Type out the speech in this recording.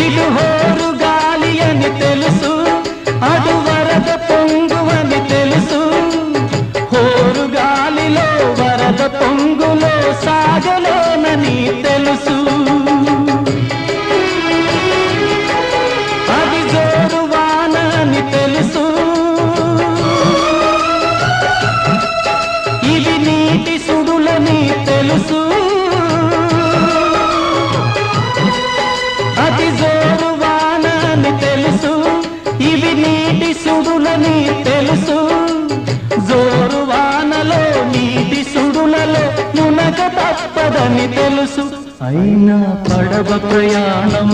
ఇటు హోరు గాలి అని తెలుసు, అటు వరద పొంగు అని తెలుసు. హోరు గాలిలో వరద పొంగులో సాగలేనని తెలుసు. అది జోరు వాన అని తెలుసు, ఇది నీటి సుడులని తెలుసు. అది జోరు వాన అని తెలుసు, ఇవి నీటి సుడులని తెలుసు. జోరు వానలో నీటి సుడులలో మునగ తప్పదని తెలుసు. అయినా పడవ ప్రయాణం